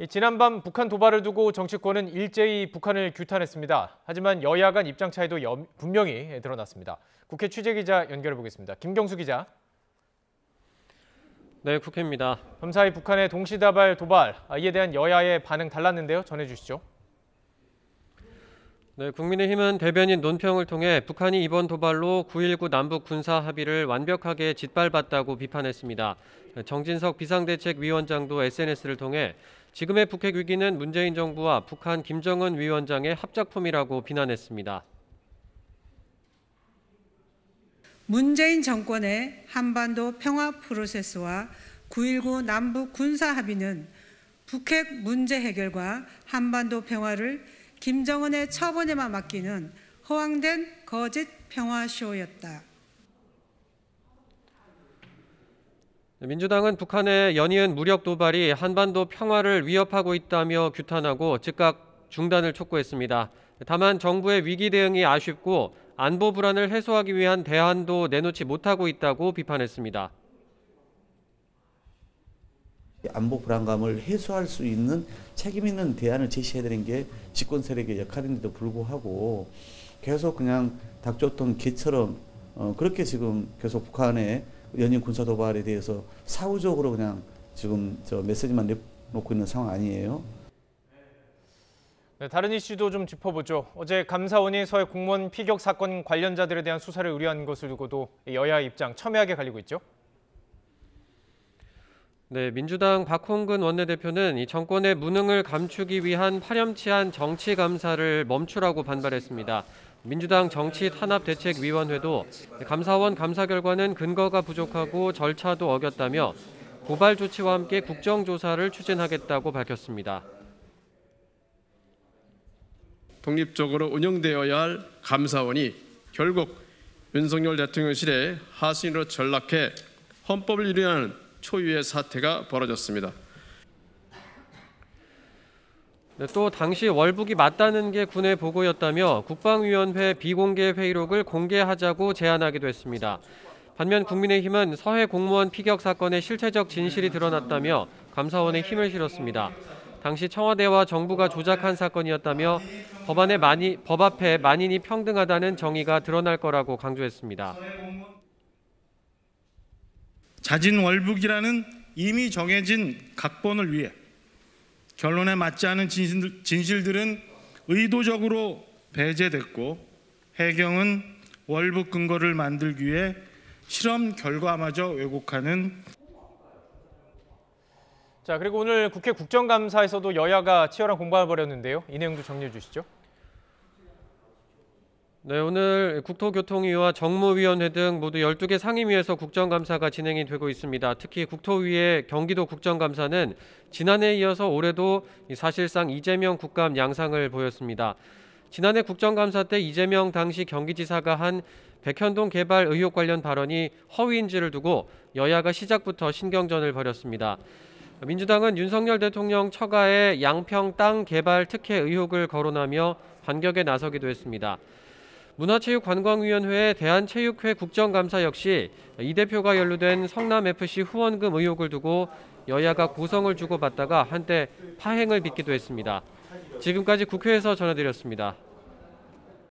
지난밤 북한 도발을 두고 정치권은 일제히 북한을 규탄했습니다. 하지만 여야 간 입장 차이도 분명히 드러났습니다. 국회 취재기자 연결해 보겠습니다. 김경수 기자. 네, 국회입니다. 밤사이 북한의 동시다발 도발, 이에 대한 여야의 반응 달랐는데요. 전해주시죠. 네, 국민의힘은 대변인 논평을 통해 북한이 이번 도발로 9.19 남북 군사 합의를 완벽하게 짓밟았다고 비판했습니다. 정진석 비상대책위원장도 SNS를 통해 지금의 북핵 위기는 문재인 정부와 북한 김정은 위원장의 합작품이라고 비난했습니다. 문재인 정권의 한반도 평화 프로세스와 9.19 남북 군사 합의는 북핵 문제 해결과 한반도 평화를 김정은의 처분에만 맡기는 허황된 거짓 평화쇼였다. 민주당은 북한의 연이은 무력 도발이 한반도 평화를 위협하고 있다며 규탄하고 즉각 중단을 촉구했습니다. 다만 정부의 위기 대응이 아쉽고 안보 불안을 해소하기 위한 대안도 내놓지 못하고 있다고 비판했습니다. 안보 불안감을 해소할 수 있는 책임 있는 대안을 제시해야 되는 게 집권 세력의 역할인데도 불구하고 계속 그냥 닥쳤던 개처럼 그렇게 지금 계속 북한의 연이은 군사 도발에 대해서 사후적으로 그냥 지금 메시지만 내놓고 있는 상황 아니에요? 네, 다른 이슈도 좀 짚어보죠. 어제 감사원이 서해 공무원 피격 사건 관련자들에 대한 수사를 의뢰한 것을 두고도 여야 입장 첨예하게 갈리고 있죠. 네, 민주당 박홍근 원내대표는 이 정권의 무능을 감추기 위한 파렴치한 정치 감사를 멈추라고 반발했습니다. 민주당 정치탄압대책위원회도 감사원 감사 결과는 근거가 부족하고 절차도 어겼다며 고발 조치와 함께 국정조사를 추진하겠다고 밝혔습니다. 독립적으로 운영되어야 할 감사원이 결국 윤석열 대통령실의 하수인으로 전락해 헌법을 위반하는 초유의 사태가 벌어졌습니다. 네, 또 당시 월북이 맞다는 게 군의 보고였다며 국방위원회 비공개 회의록을 공개하자고 제안하기도 했습니다. 반면 국민의힘은 서해 공무원 피격 사건의 실체적 진실이 드러났다며 감사원에 힘을 실었습니다. 당시 청와대와 정부가 조작한 사건이었다며 법 앞에 만인이 평등하다는 정의가 드러날 거라고 강조했습니다. 자진 월북이라는 이미 정해진 각본을 위해 결론에 맞지 않은 진실들은 의도적으로 배제됐고 해경은 월북 근거를 만들기 위해 실험 결과마저 왜곡하는. 자, 그리고 오늘 국회 국정감사에서도 여야가 치열한 공방을 벌였는데요. 이 내용도 정리해 주시죠. 네, 오늘 국토교통위와 정무위원회 등 모두 12개 상임위에서 국정감사가 진행이 되고 있습니다. 특히 국토위의 경기도 국정감사는 지난해에 이어서 올해도 사실상 이재명 국감 양상을 보였습니다. 지난해 국정감사 때 이재명 당시 경기지사가 한 백현동 개발 의혹 관련 발언이 허위인지를 두고 여야가 시작부터 신경전을 벌였습니다. 민주당은 윤석열 대통령 처가의 양평 땅 개발 특혜 의혹을 거론하며 반격에 나서기도 했습니다. 문화체육관광위원회의 대한체육회 국정감사 역시 이 대표가 연루된 성남FC 후원금 의혹을 두고 여야가 고성을 주고받다가 한때 파행을 빚기도 했습니다. 지금까지 국회에서 전해드렸습니다.